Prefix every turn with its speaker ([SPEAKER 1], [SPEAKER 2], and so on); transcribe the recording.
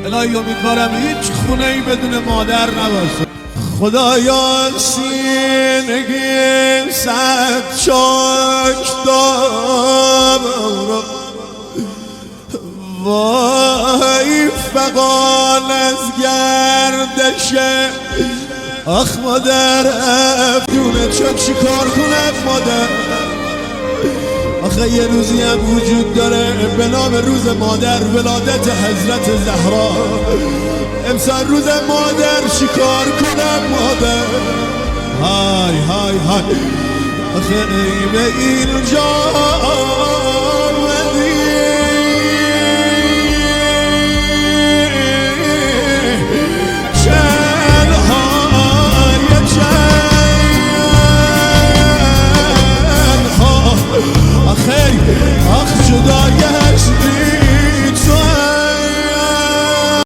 [SPEAKER 1] الهی امیدوارم هیچ خونه ای بدون مادر نباشه. خدایا سینگی صد چاک دارم، وای فقان از گردش آخ مادر افیونه چون چی کار کنم مادر. آخه یه روزی هم وجود داره به نام روز مادر، ولادت حضرت زهرا. امسال روز مادر چی کار کنم مادر؟ های های های آخه ای به اینجا